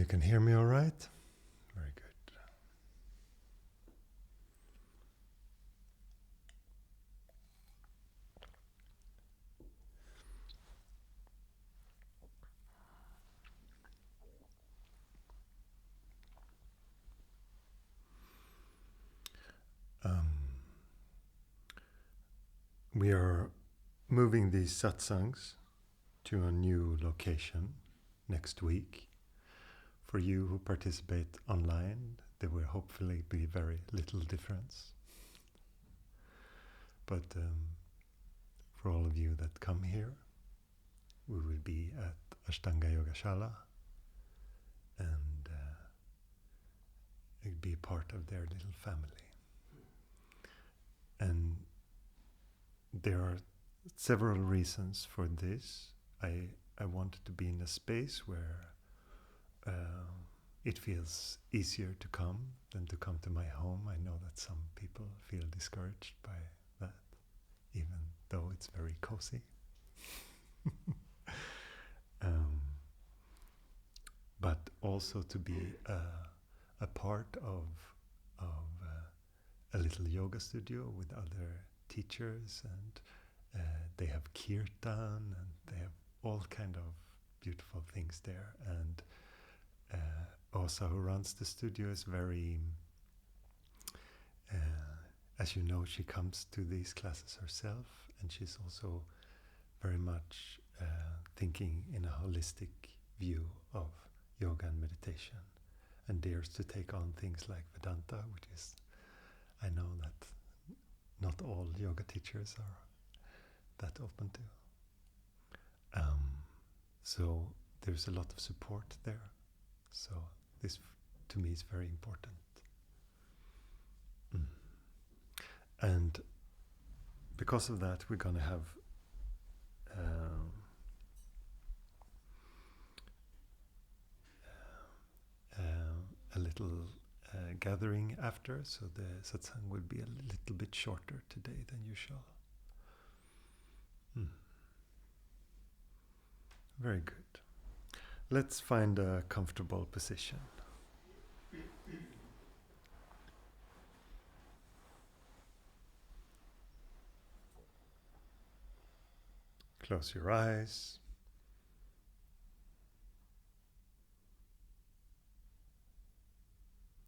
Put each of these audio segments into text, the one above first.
you can hear me all right? Very good. We are moving these satsangs to a new location next week. For you who participate online, there will hopefully be very little difference. But for all of you that come here, we will be at Ashtanga Yoga Shala, and it'll be a part of their little family. And there are several reasons for this. I wanted to be in a space where it feels easier to come than to come to my home. I know that some people feel discouraged by that, even though it's very cozy. But also to be a part of a little yoga studio with other teachers, and they have kirtan, and they have all kind of beautiful things there. And Osa, who runs the studio, is very, as you know, she comes to these classes herself, and she's also very much thinking in a holistic view of yoga and meditation, and dares to take on things like Vedanta, which is, I know that not all yoga teachers are that open to. So there's a lot of support there. So this, to me, is very important. And because of that, we're going to have a little gathering after, so the satsang will be a little bit shorter today than usual. Very good. Let's find a comfortable position. Close your eyes.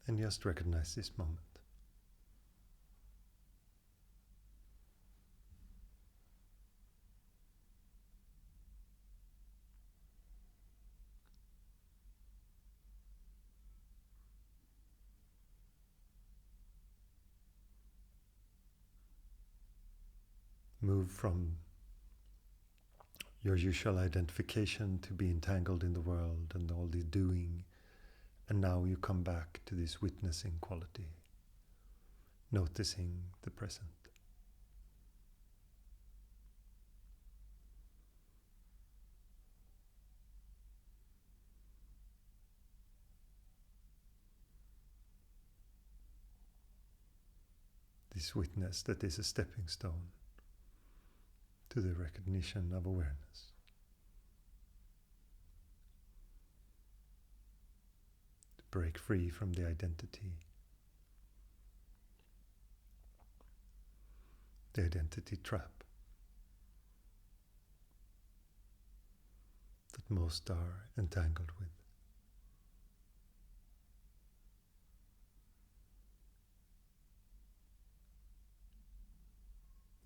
And just recognize this moment. Move from your usual identification to be entangled in the world and all the doing, and now you come back to this witnessing quality, noticing the present. This witness that is a stepping stone to the recognition of awareness. To break free from the identity. The identity trap that most are entangled with.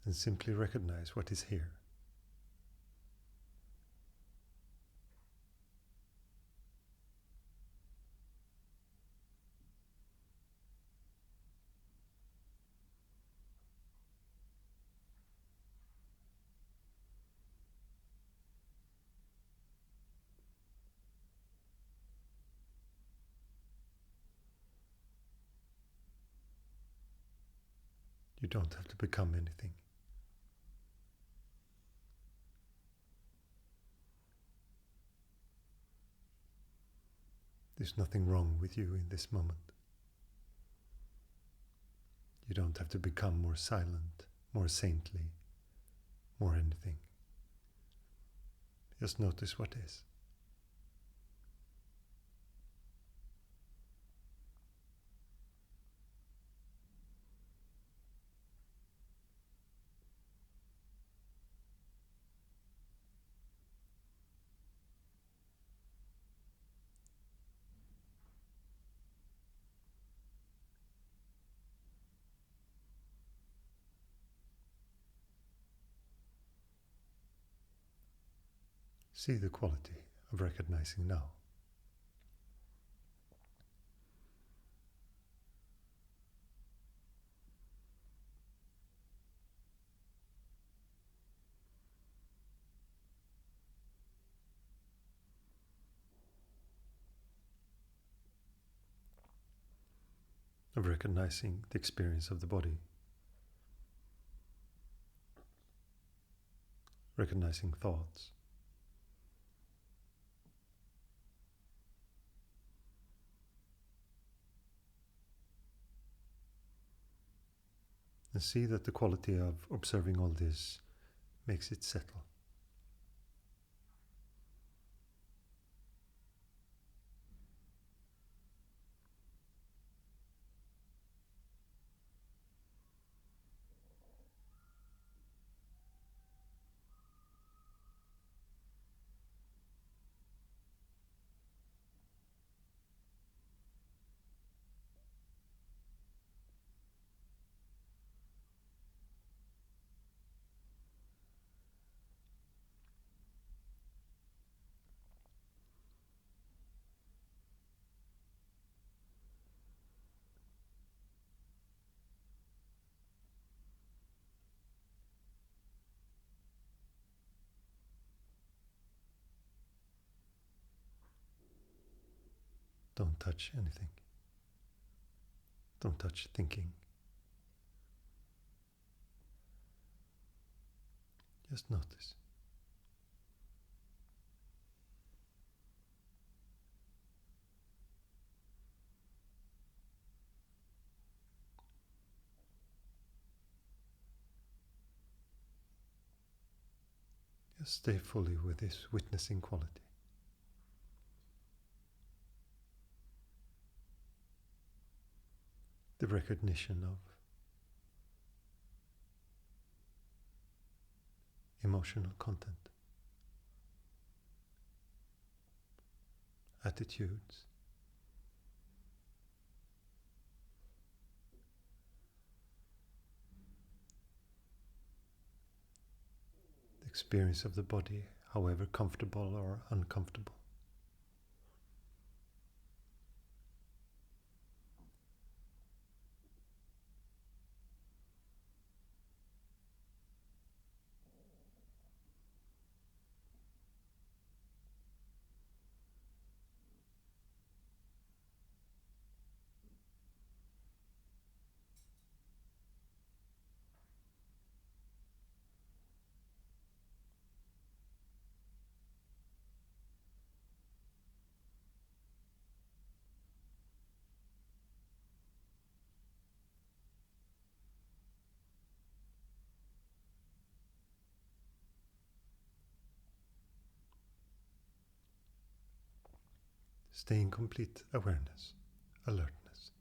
And simply recognize what is here. You don't have to become anything. There's nothing wrong with you in this moment. You don't have to become more silent, more saintly, more anything. Just notice what is. See the quality of recognizing now. Of recognizing the experience of the body, recognizing thoughts, and see that the quality of observing all this makes it settle. Don't touch anything. Don't touch thinking. Just notice. Just stay fully with this witnessing quality. The recognition of emotional content, attitudes, the experience of the body, however comfortable or uncomfortable. Stay in complete awareness, alertness.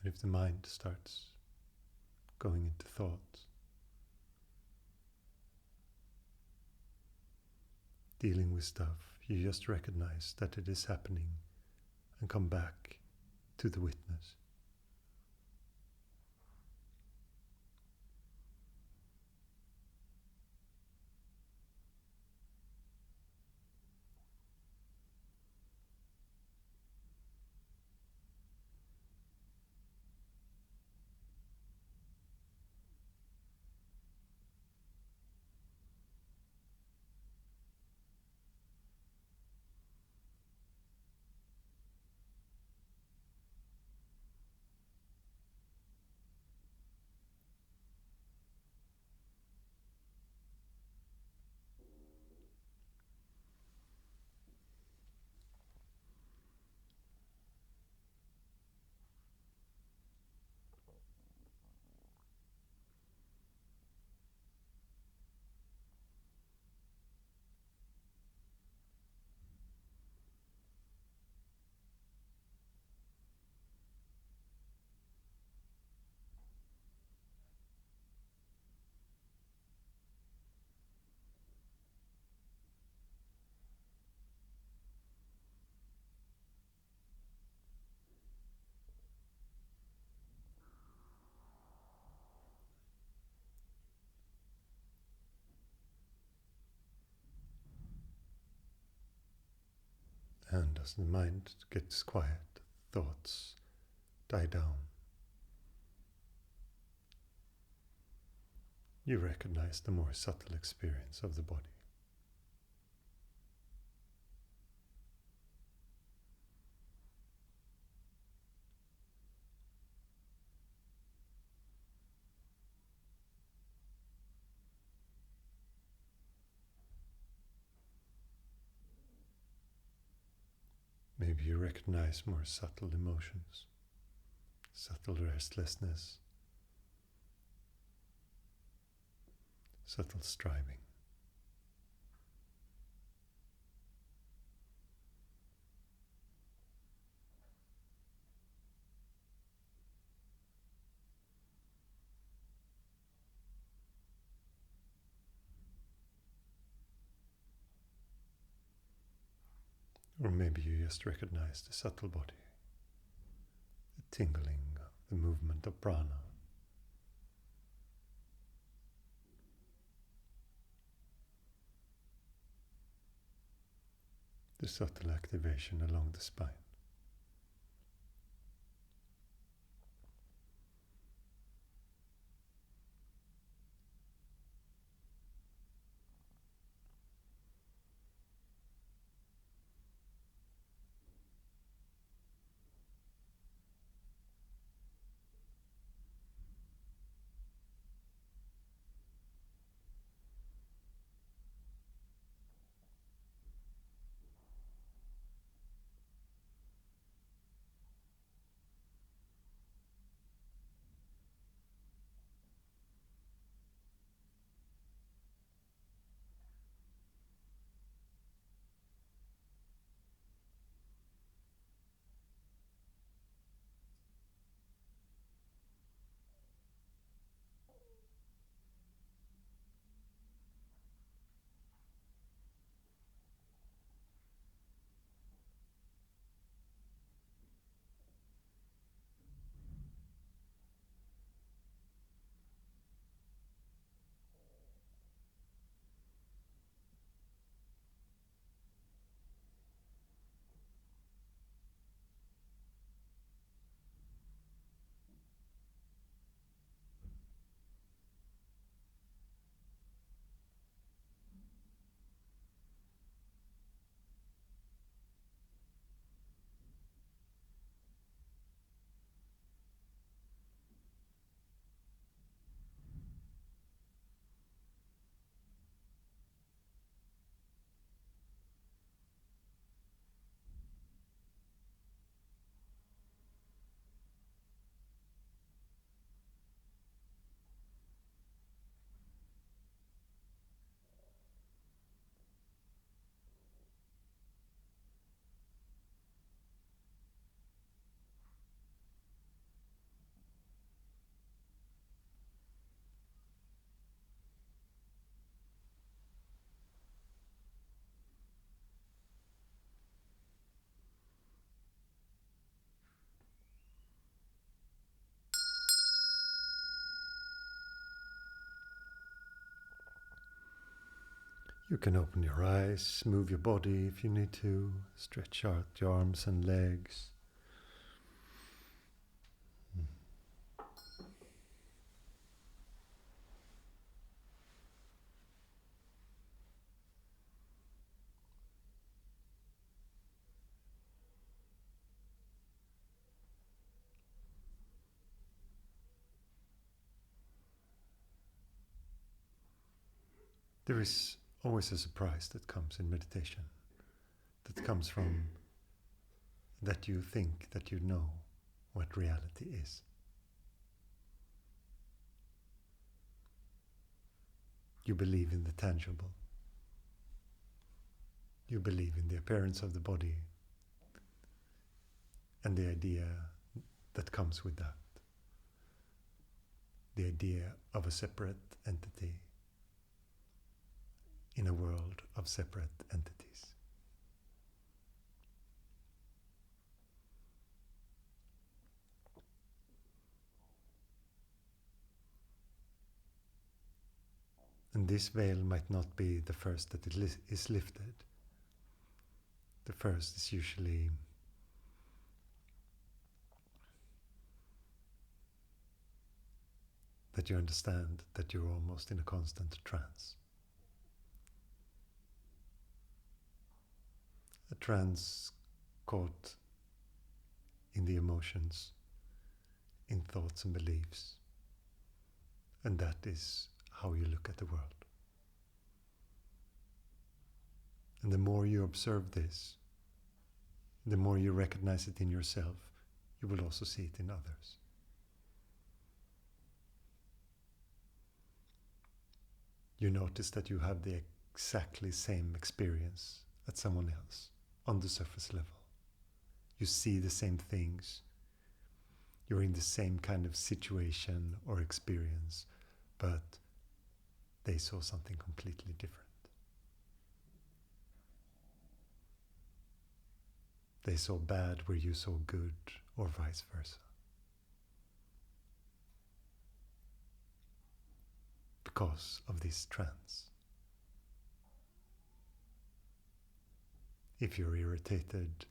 And if the mind starts going into thoughts, dealing with stuff, you just recognize that it is happening and come back to the witness. And as the mind gets quiet, thoughts die down. You recognize the more subtle experience of the body. Maybe you recognize more subtle emotions, subtle restlessness, subtle striving. Or maybe you just recognize the subtle body, the tingling of the movement of prana. The subtle activation along the spine. You can open your eyes, move your body if you need to, stretch out your arms and legs. There is always a surprise that comes in meditation, that comes from that you think that you know what reality is. You believe in the tangible. You believe in the appearance of the body and the idea that comes with that. The idea of a separate entity in a world of separate entities. And this veil might not be the first that it is lifted. The first is usually that you understand that you're almost in a constant trance. A trance caught in the emotions, in thoughts and beliefs, and that is how you look at the world. And the more you observe this, the more you recognize it in yourself, you will also see it in others. You notice that you have the exactly same experience as someone else on the surface level. You see the same things. You're in the same kind of situation or experience, but they saw something completely different. They saw bad where you saw good, or vice versa. Because of this trance. If you're irritated,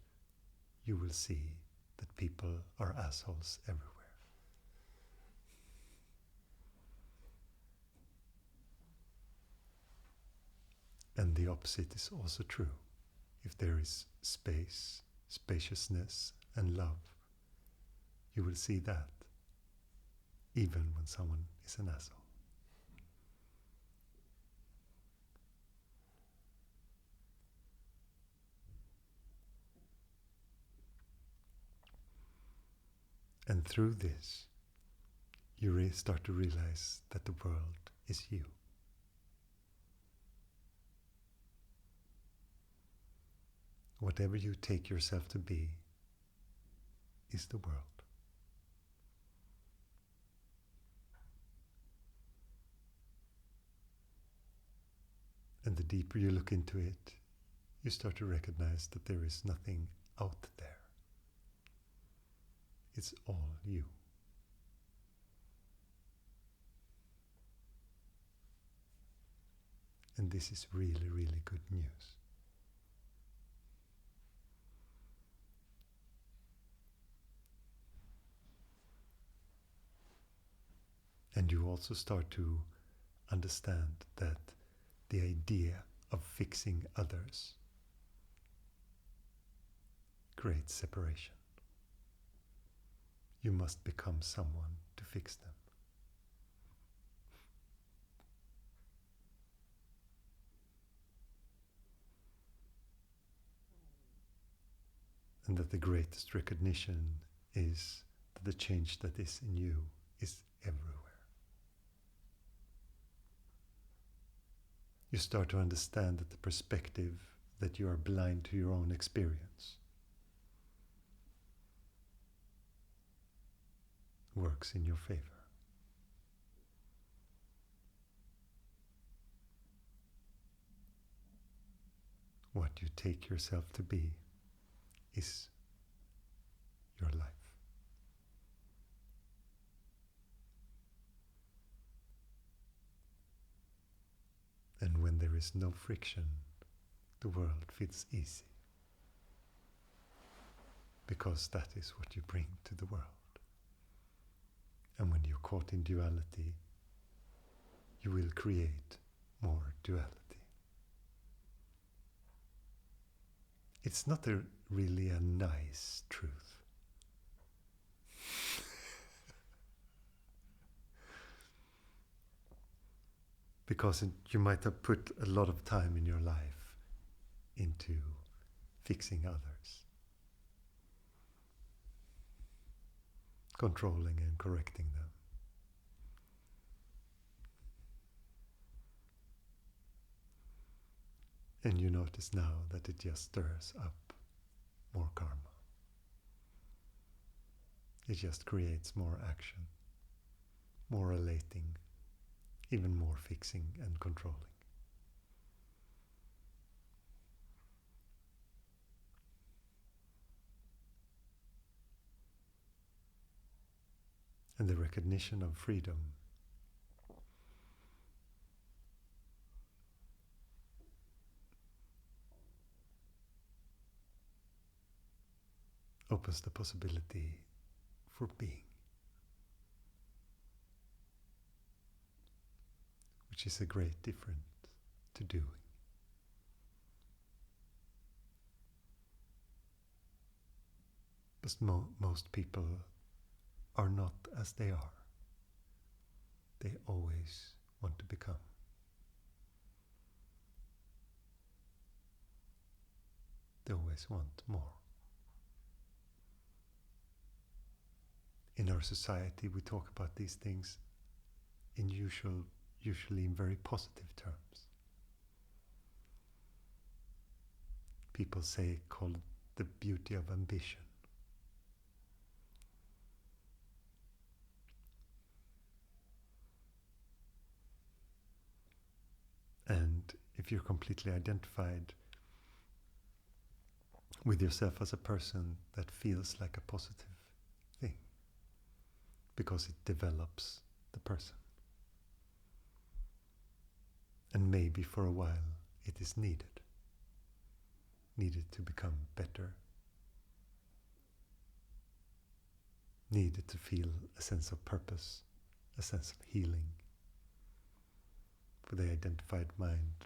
you will see that people are assholes everywhere. And the opposite is also true. If there is space, spaciousness, and love, you will see that, even when someone is an asshole. And through this, you start to realize that the world is you. Whatever you take yourself to be is the world. And the deeper you look into it, you start to recognize that there is nothing out there. It's all you. And this is really, really good news. And you also start to understand that the idea of fixing others creates separation. You must become someone to fix them. And that the greatest recognition is that the change that is in you is everywhere. You start to understand that the perspective that you are blind to your own experience works in your favor. What you take yourself to be is your life. And when there is no friction, the world feels easy. Because that is what you bring to the world. And when you're caught in duality, you will create more duality. It's not really a nice truth. Because you might have put a lot of time in your life into fixing others, controlling and correcting them. And you notice now that it just stirs up more karma. It just creates more action, more relating, even more fixing and controlling. And the recognition of freedom opens the possibility for being, which is a great difference to doing. But most people are not as they are. They always want to become. They always want more. In our society, we talk about these things in usually in very positive terms. People call it the beauty of ambition. And if you're completely identified with yourself as a person, that feels like a positive thing, because it develops the person. And maybe for a while it is needed to become better, needed to feel a sense of purpose, a sense of healing. For the identified mind,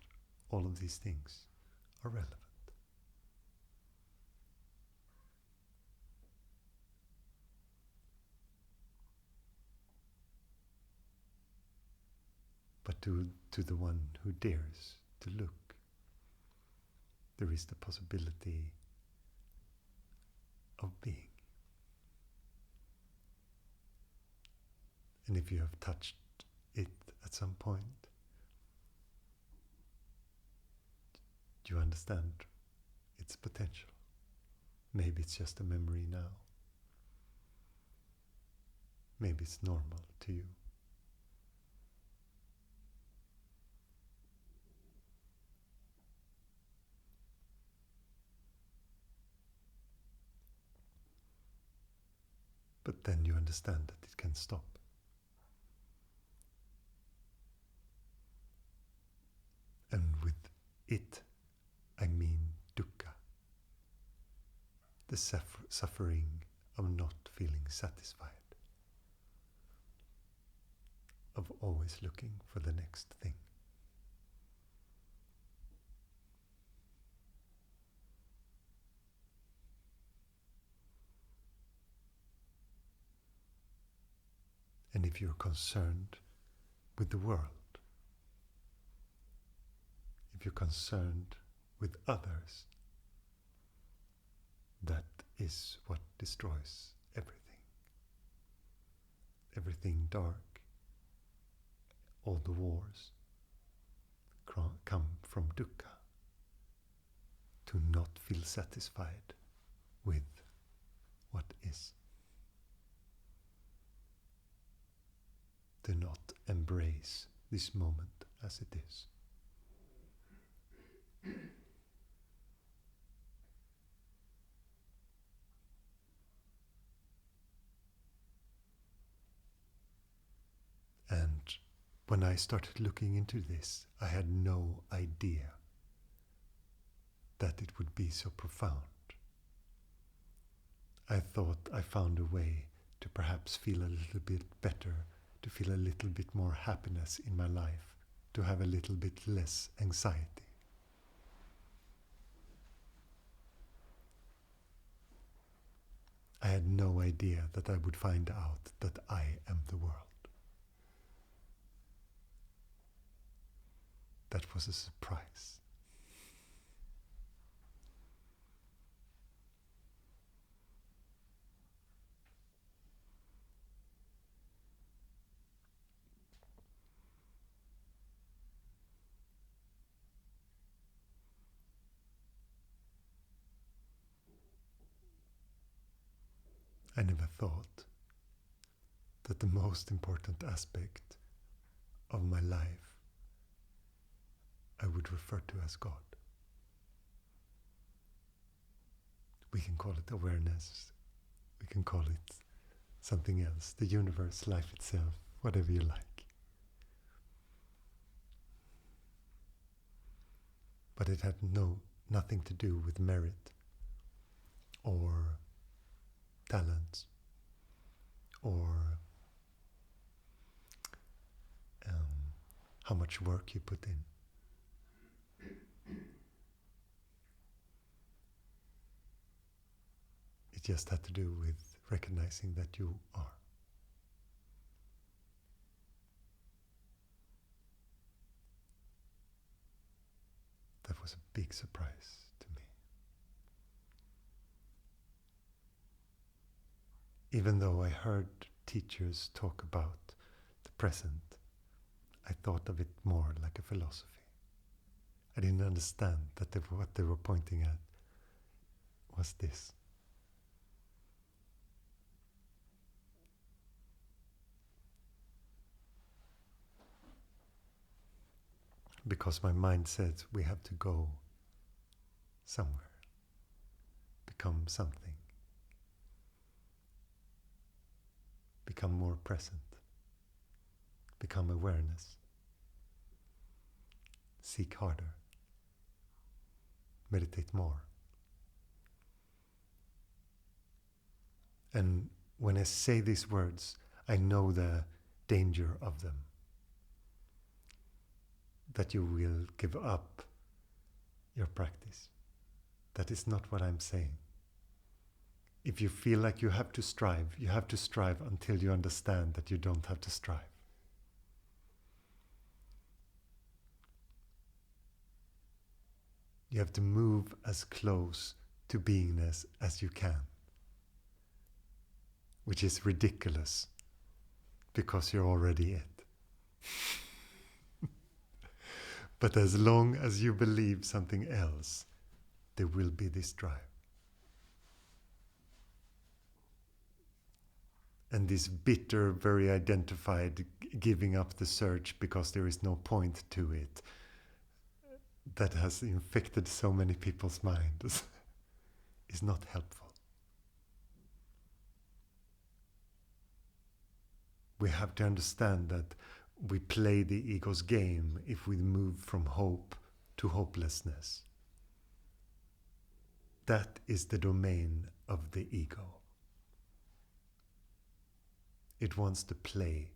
all of these things are relevant. But to the one who dares to look, there is the possibility of being. And if you have touched it at some point, you understand its potential. Maybe it's just a memory now. Maybe it's normal to you. But then you understand that it can stop. And with it, I mean dukkha, the suffering of not feeling satisfied, of always looking for the next thing. And if you're concerned with the world, if you're concerned with others, that is what destroys everything. Everything dark, all the wars come from dukkha, to not feel satisfied with what is. To not embrace this moment as it is. And when I started looking into this, I had no idea that it would be so profound. I thought I found a way to perhaps feel a little bit better, to feel a little bit more happiness in my life, to have a little bit less anxiety. I had no idea that I would find out that I am the world. That was a surprise. I never thought that the most important aspect of my life I would refer to as God. We can call it awareness, we can call it something else, the universe, life itself, whatever you like. But it had nothing to do with merit or talents, or how much work you put in. It just had to do with recognizing that you are. That was a big surprise to me. Even though I heard teachers talk about the present, I thought of it more like a philosophy. I didn't understand that what they were pointing at was this. Because my mind says we have to go somewhere, become something, become more present, become awareness, seek harder, meditate more. And when I say these words, I know the danger of them. That you will give up your practice. That is not what I'm saying. If you feel like you have to strive until you understand that you don't have to strive. You have to move as close to beingness as you can. Which is ridiculous, because you're already it. But as long as you believe something else, there will be this drive. And this bitter, very identified giving up the search because there is no point to it, that has infected so many people's minds, is not helpful. We have to understand that we play the ego's game if we move from hope to hopelessness. That is the domain of the ego. It wants to play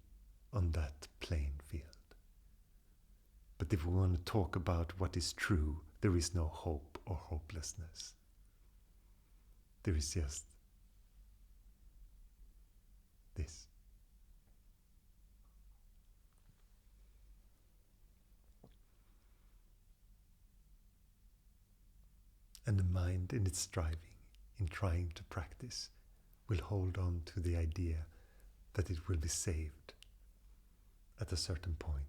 on that playing field. But if we want to talk about what is true, there is no hope or hopelessness. There is just this. And the mind, in its striving, in trying to practice, will hold on to the idea that it will be saved at a certain point,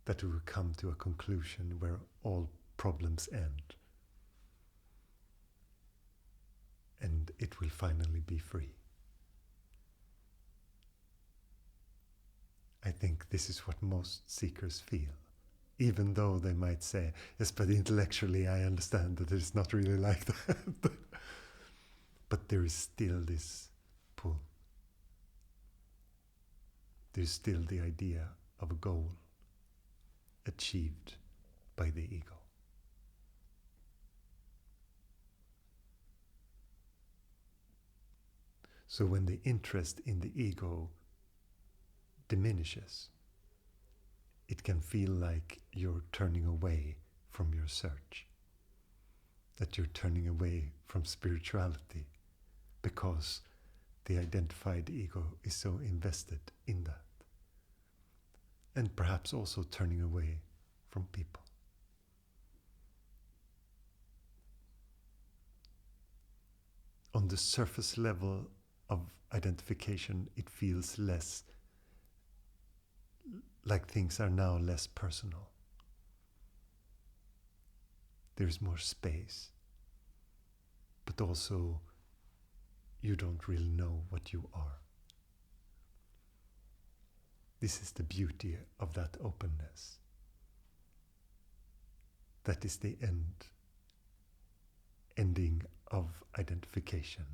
that it will come to a conclusion where all problems end, and it will finally be free. I think this is what most seekers feel. Even though they might say, yes, but intellectually I understand that it's not really like that. But there is still this pull. There's still the idea of a goal achieved by the ego. So when the interest in the ego diminishes, it can feel like you're turning away from your search, that you're turning away from spirituality because the identified ego is so invested in that. And perhaps also turning away from people. On the surface level of identification, it feels less like things are now less personal. There's more space. But also, you don't really know what you are. This is the beauty of that openness. That is the ending of identification.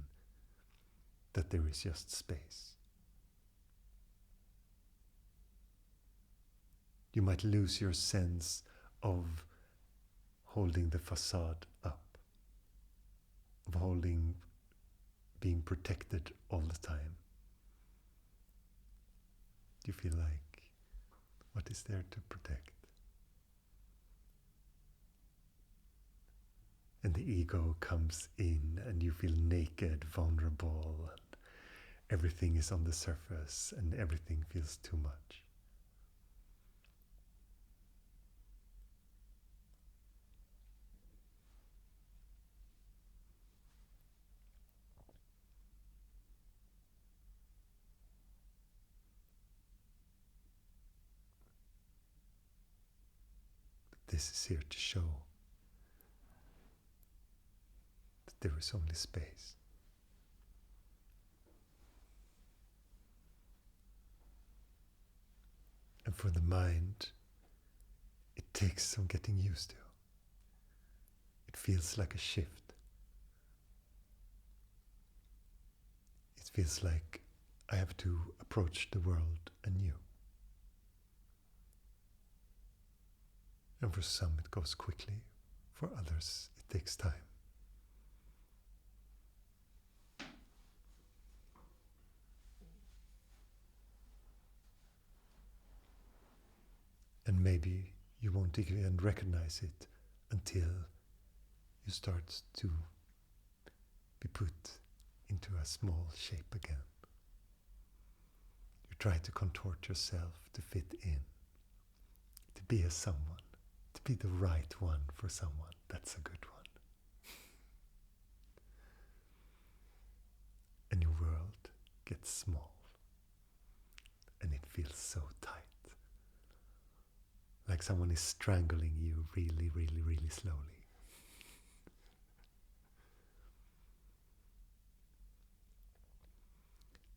That there is just space. You might lose your sense of holding the facade up, of holding being protected all the time? Do you feel like, what is there to protect? And the ego comes in and you feel naked, vulnerable, and everything is on the surface and everything feels too much. This is here to show that there is only space. And for the mind, it takes some getting used to. It feels like a shift. It feels like I have to approach the world anew. And for some it goes quickly, for others it takes time. And maybe you won't even recognize it until you start to be put into a small shape again. You try to contort yourself to fit in, to be a someone, to be the right one for someone. That's a good one. And your world gets small, and it feels so tight. Like someone is strangling you really, really, really slowly.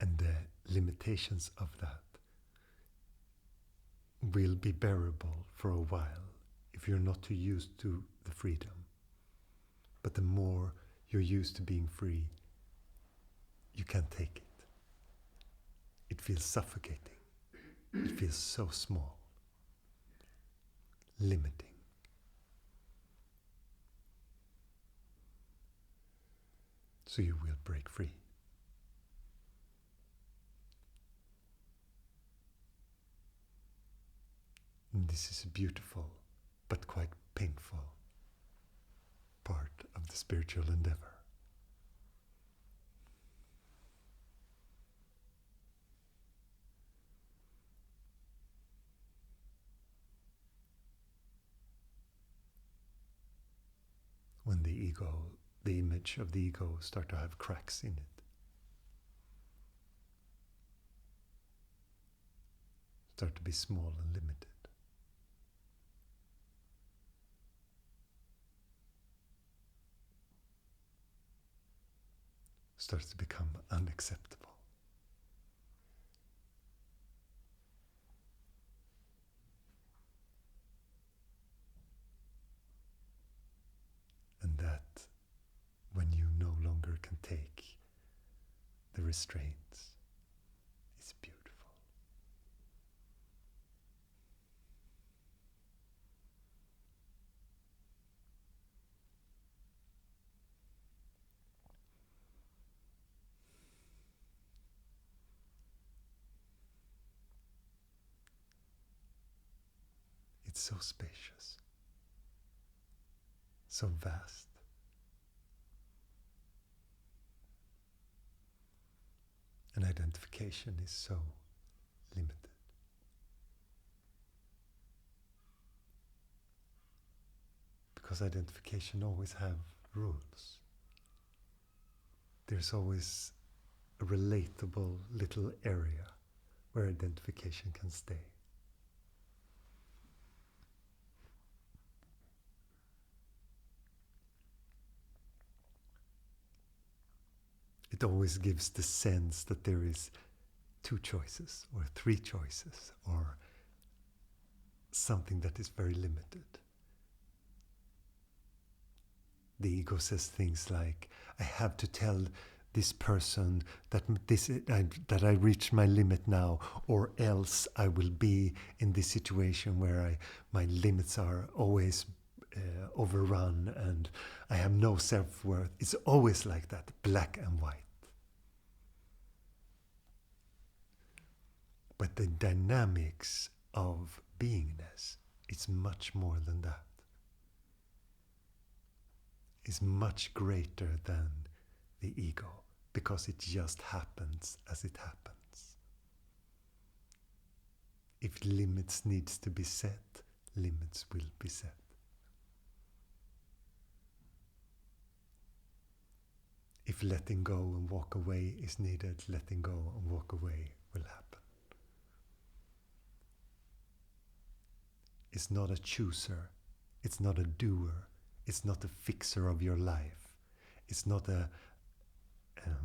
And the limitations of that will be bearable for a while if you're not too used to the freedom. But the more you're used to being free, you can't take it. It feels suffocating. It feels so small. Limiting. So you will break free. And this is a beautiful but quite painful part of the spiritual endeavor. When the ego, the image of the ego start to have cracks in it. Start to be small and limited. Starts to become unacceptable. And that when you no longer can take the restraints, it's beautiful. It's so spacious, so vast. And identification is so limited. Because identification always have rules. There's always a relatable little area where identification can stay. It always gives the sense that there is 2 choices or 3 choices or something that is very limited. The ego says things like, I have to tell this person that that I reached my limit now, or else I will be in this situation where my limits are always overrun and I have no self-worth. It's always like that, black and white. But the dynamics of beingness is much more than that. It's much greater than the ego, because it just happens as it happens. If limits needs to be set, limits will be set. If letting go and walk away is needed, letting go and walk away will happen. It's not a chooser, it's not a doer, it's not a fixer of your life, it's not a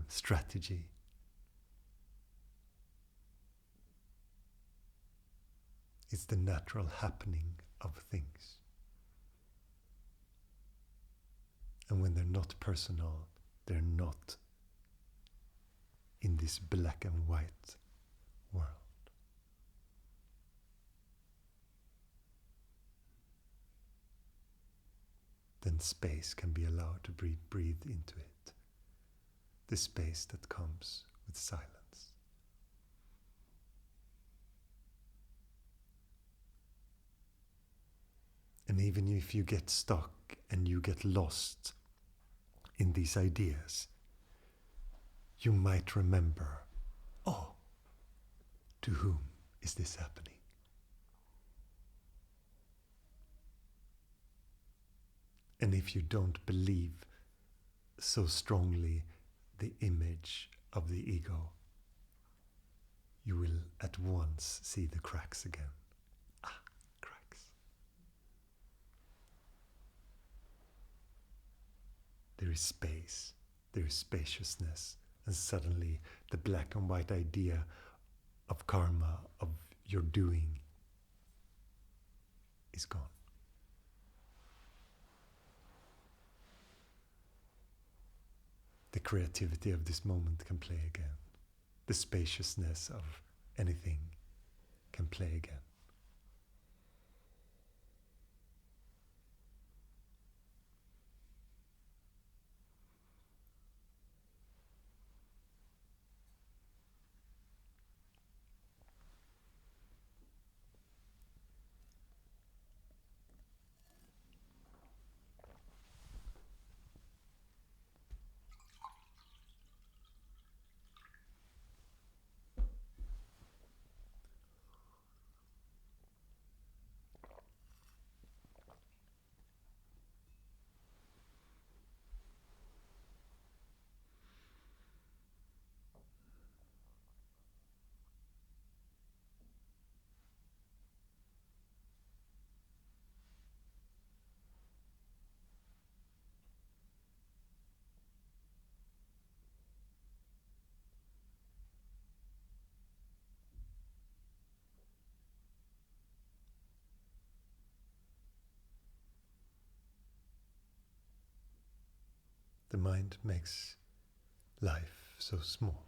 strategy. It's the natural happening of things. And when they're not personal, they're not in this black and white world. Then space can be allowed to breathe into it. The space that comes with silence. And even if you get stuck and you get lost in these ideas, you might remember, oh, to whom is this happening? And if you don't believe so strongly the image of the ego, you will at once see the cracks again. Cracks. There is space, there is spaciousness, and suddenly the black and white idea of karma, of your doing, is gone. The creativity of this moment can play again. The spaciousness of anything can play again. The mind makes life so small.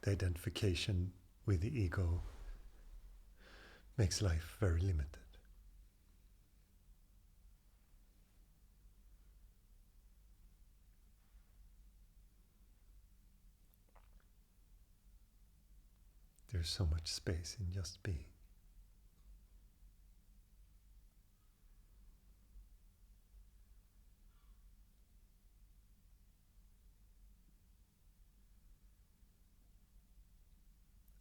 The identification with the ego makes life very limited. There's so much space in just being.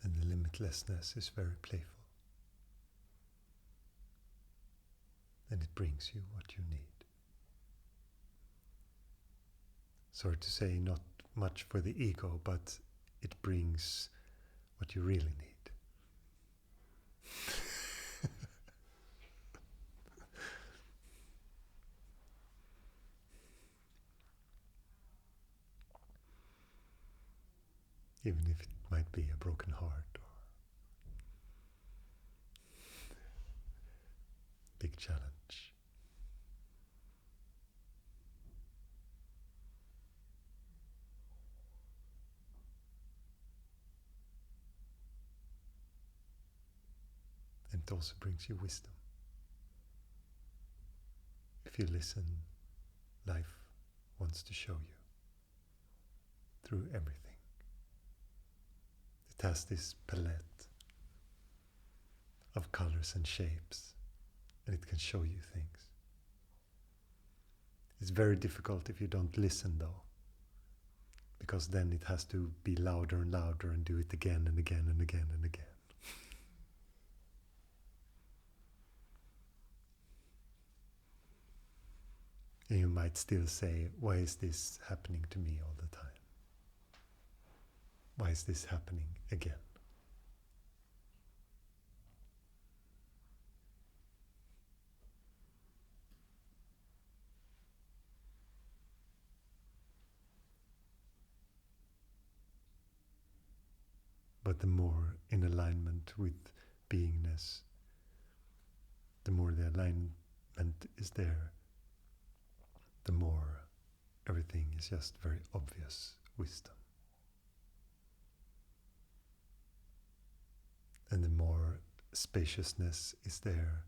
And the limitlessness is very playful. And it brings you what you need. Sorry to say, not much for the ego, but it brings what you really need. Even if it might be a broken heart or big challenge. And it also brings you wisdom. If you listen, life wants to show you through everything. The It has this palette of colors and shapes, and it can show you things. It's very difficult if you don't listen, though, because then it has to be louder and louder and do it again and again and again and again. And you might still say, why is this happening to me all the time? Why is this happening again? But the more in alignment with beingness, the more the alignment is there, the more everything is just very obvious wisdom. And the more spaciousness is there,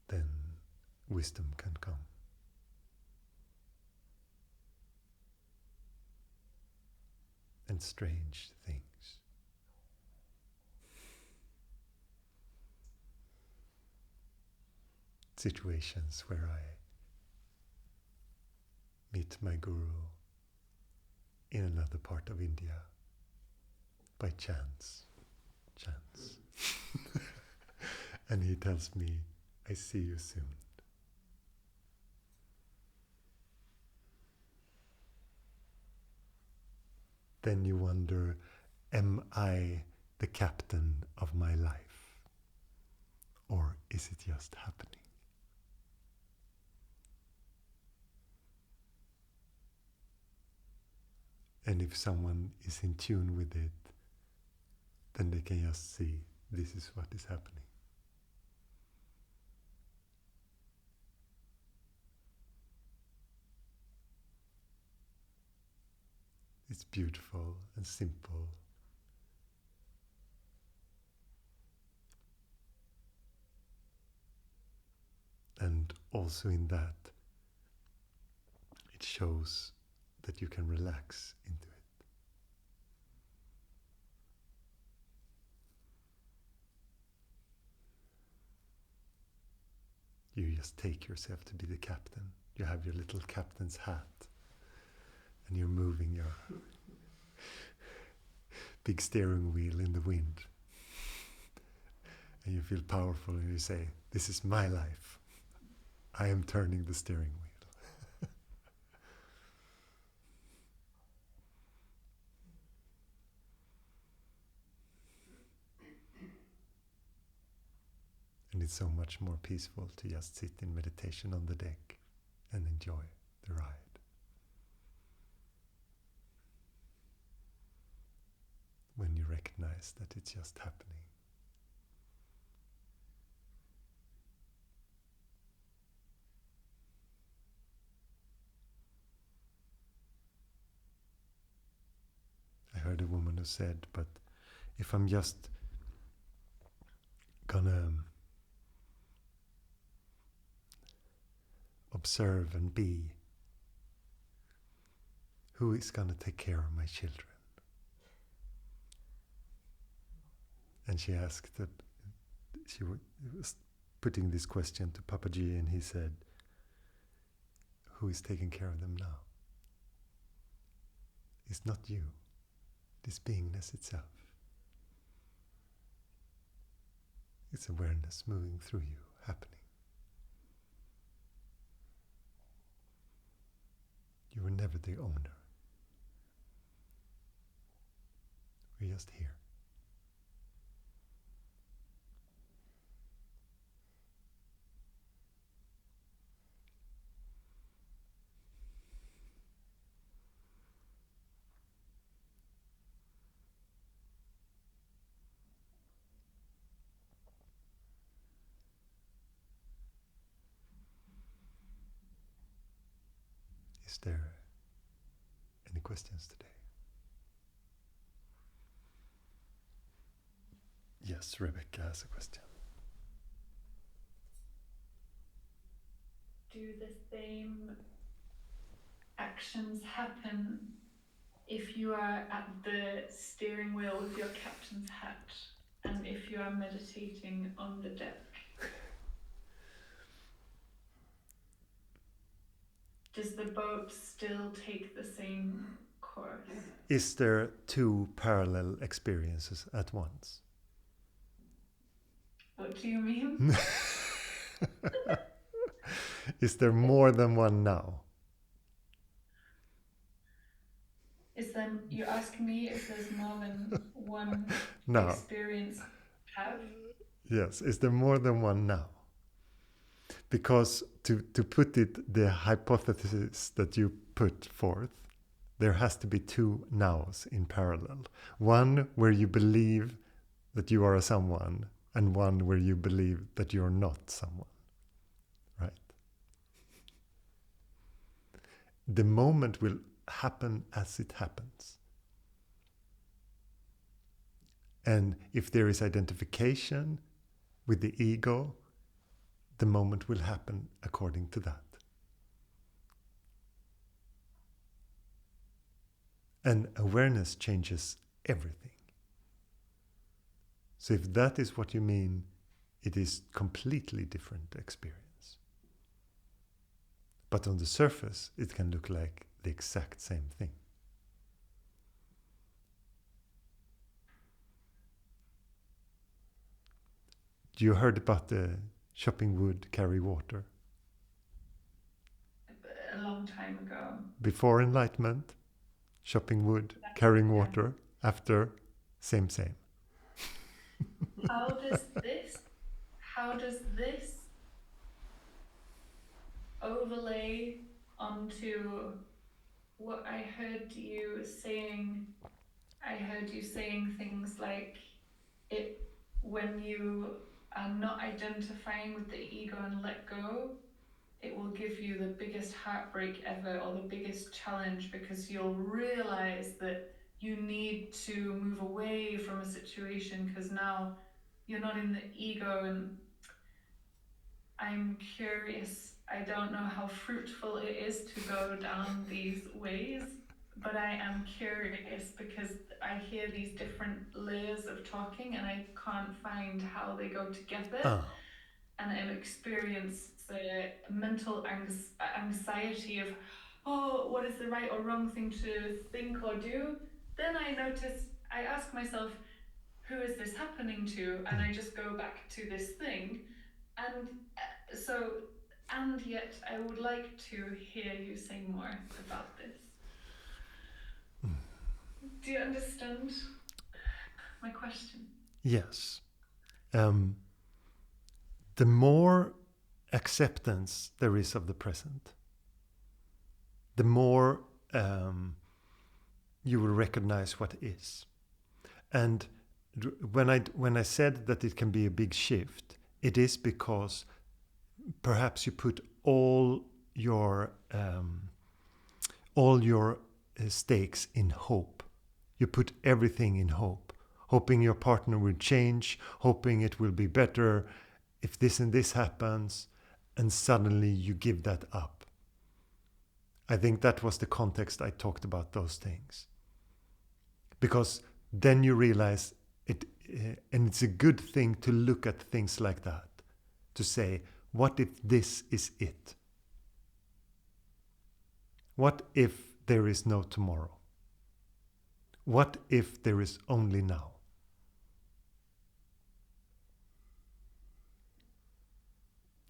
then wisdom can come. And strange things. Situations where I meet my guru in another part of India by chance. And he tells me, I see you soon. Then you wonder, am I the captain of my life? Or is it just happening? And if someone is in tune with it, then they can just see, this is what is happening. It's beautiful and simple. And also in that, it shows that you can relax into it. You just take yourself to be the captain. You have your little captain's hat, and you're moving your big steering wheel in the wind. And you feel powerful, and you say, this is my life. I am turning the steering wheel. And it's so much more peaceful to just sit in meditation on the deck and enjoy the ride. When you recognize that it's just happening. I heard a woman who said, but if I'm just gonna observe and be, who is gonna take care of my children? And she asked, she was putting this question to Papaji, and he said, who is taking care of them now? It's not you. It's beingness itself. It's awareness moving through you, happening. You were never the owner. We're just here. Is there any questions today? Yes, Rebecca has a question. Do the same actions happen if you are at the steering wheel with your captain's hat and if you are meditating on the deck, does the boat still take the same course? Is there two parallel experiences at once? What do you mean? Is there more than one now? You ask me if there's more than one Now. experience have? Yes. Is there more than one now? Because to put it, the hypothesis that you put forth, there has to be two nows in parallel. One where you believe that you are a someone, and one where you believe that you're not someone. Right? The moment will happen as it happens. And if there is identification with the ego, the moment will happen according to that. And awareness changes everything. So if that is what you mean, it is completely different experience. But on the surface, it can look like the exact same thing. You heard about the chopping wood, carry water? A long time ago. Before enlightenment, chopping wood, carrying water. After, same. How does this overlay onto what I heard you saying? I heard you saying things like when you are not identifying with the ego and let go, it will give you the biggest heartbreak ever, or the biggest challenge, because you'll realize that you need to move away from a situation because now you're not in the ego. And I'm curious, I don't know how fruitful it is to go down these ways, but I am curious because I hear these different layers of talking and I can't find how they go together. And I'm experiencing mental anxiety of, oh, what is the right or wrong thing to think or do? Then I ask myself, who is this happening to? And I just go back to this thing. And and yet I would like to hear you say more about this. Do you understand my question? Yes. The more acceptance there is of the present, the more you will recognize what is. And when I said that it can be a big shift, it is because perhaps you put all your stakes in hope. You put everything in hope, hoping your partner will change, hoping it will be better if this and this happens, and suddenly you give that up. I think that was the context I talked about those things. Because then you realize it, and it's a good thing to look at things like that, to say, what if this is it? What if there is no tomorrow? What if there is only now?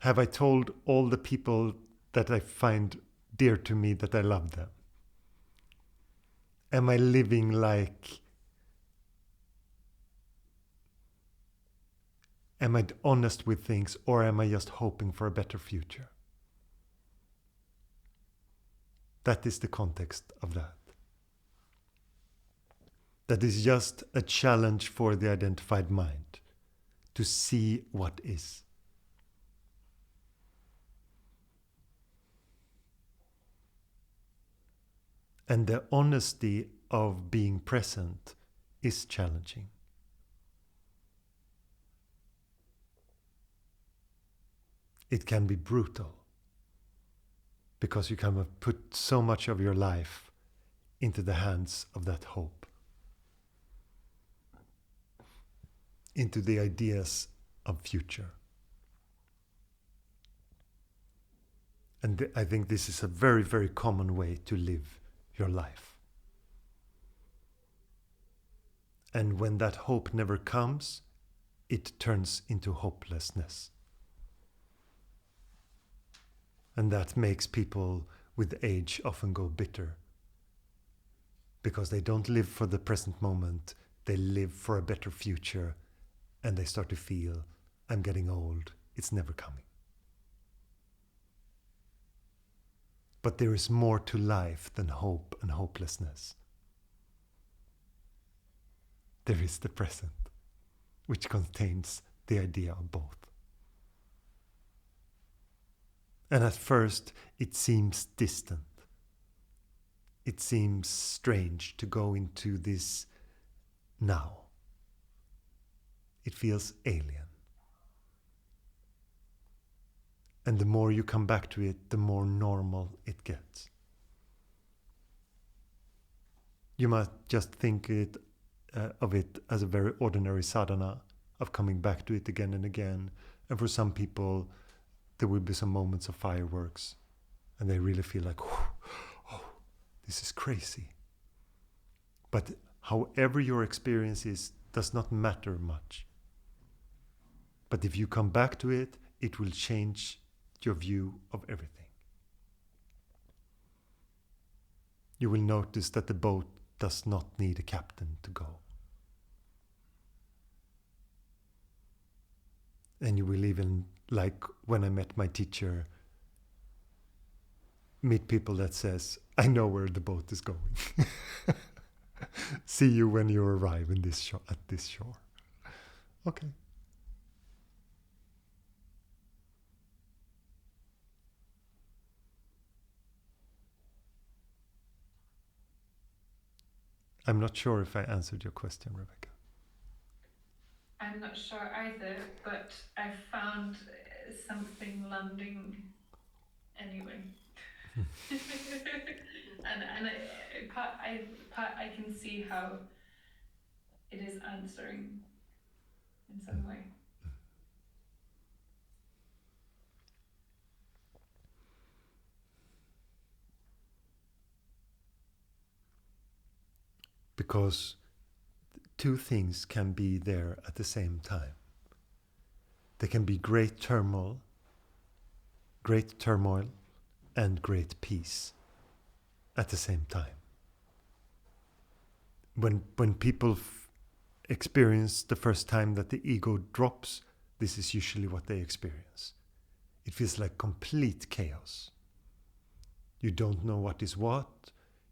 Have I told all the people that I find dear to me that I love them? Am I living like... Am I honest with things, or am I just hoping for a better future? That is the context of that. That is just a challenge for the identified mind to see what is. And the honesty of being present is challenging. It can be brutal because you can put so much of your life into the hands of that hope, into the ideas of future. And I think this is a very, very common way to live your life. And when that hope never comes, it turns into hopelessness. And that makes people with age often go bitter, because they don't live for the present moment, they live for a better future, and they start to feel, I'm getting old, it's never coming. But there is more to life than hope and hopelessness. There is the present, which contains the idea of both. And at first, it seems distant. It seems strange to go into this now. It feels alien. And the more you come back to it, the more normal it gets. You might just think of it as a very ordinary sadhana of coming back to it again and again. And for some people, there will be some moments of fireworks, and they really feel like, oh, this is crazy. But however your experience is, does not matter much. But if you come back to it, it will change your view of everything. You will notice that the boat does not need a captain to go. And you will even, like when I met my teacher, meet people that says, I know where the boat is going. See you when you arrive in this at this shore. Okay. I'm not sure if I answered your question, Rebecca. I'm not sure either, but I found something landing anyway. and I can see how it is answering in some way. Because two things can be there at the same time. There can be great turmoil and great peace at the same time. When people experience the first time that the ego drops, this is usually what they experience. It feels like complete chaos. You don't know what is what,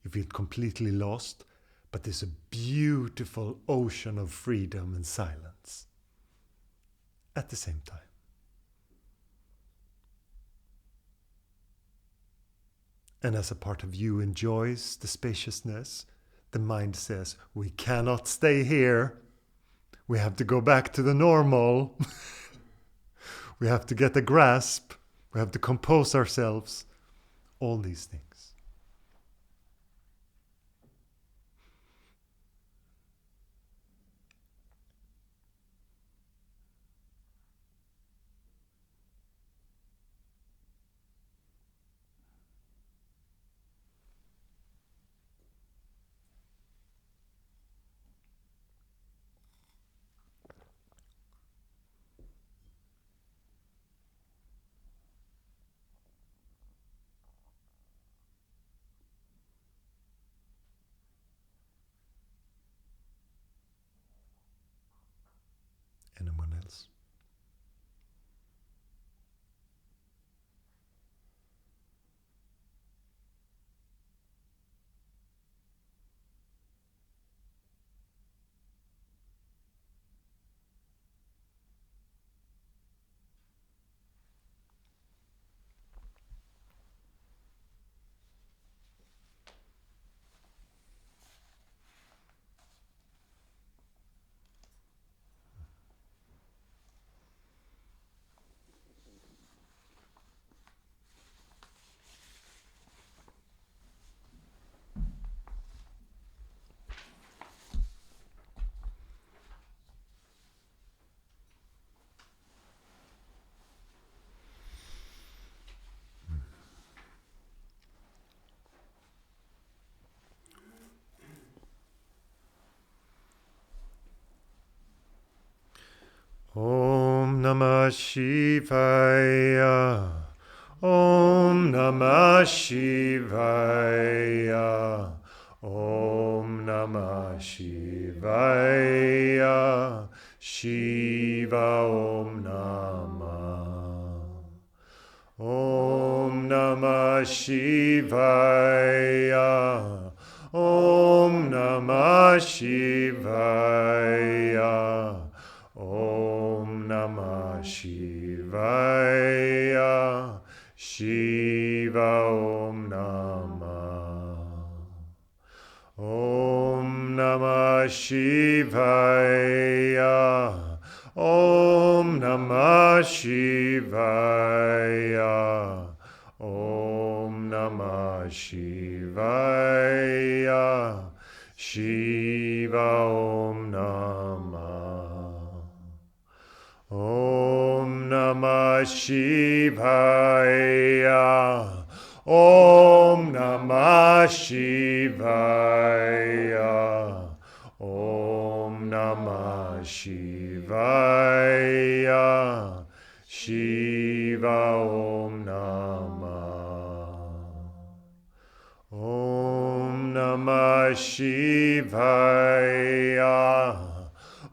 you feel completely lost, but there's a beautiful ocean of freedom and silence at the same time. And as a part of you enjoys the spaciousness, the mind says, we cannot stay here. We have to go back to the normal. We have to get a grasp. We have to compose ourselves. All these things. Anyone else? Namah Shivaya. Om Namah Shivaya. Om Namah Shivaya. Shiva Om Namah. Om Namah Shivaya. Om Namah Shivaya. Om Namah Shivaya. Shiva Om Namah. Om Namah Shivaya. Om Namah Shivaya. Om Namah Shivaya. Shiva Om Namah. Om Namah Shivaya. Om Namah Shivaya. Om Namah Shivaya. Shiva Om Namah. Om Namah Shivaya.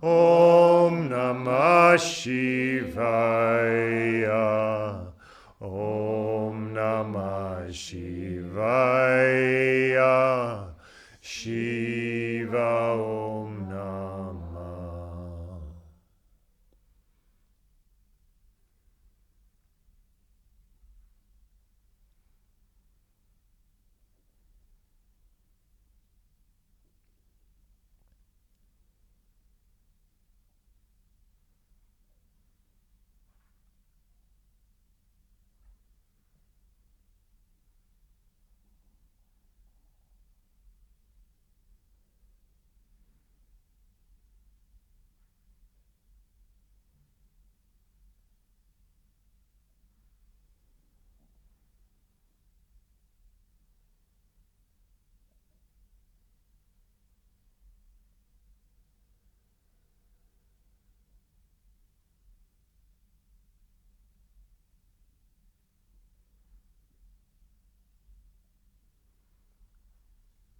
Om Namah Shivaya. Om Namah Shivaya. Shiva Om Namah.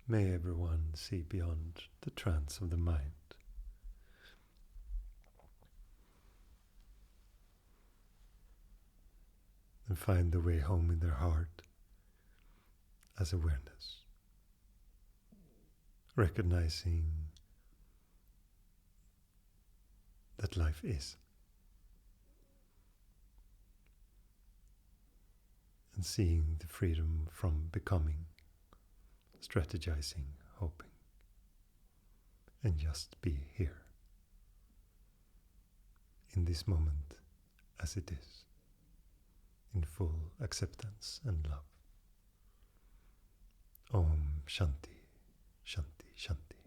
May everyone see beyond the trance of the mind and find the way home in their heart as awareness, recognizing that life is, and seeing the freedom from becoming, strategizing, hoping, and just be here in this moment as it is, in full acceptance and love. Om Shanti, Shanti, Shanti.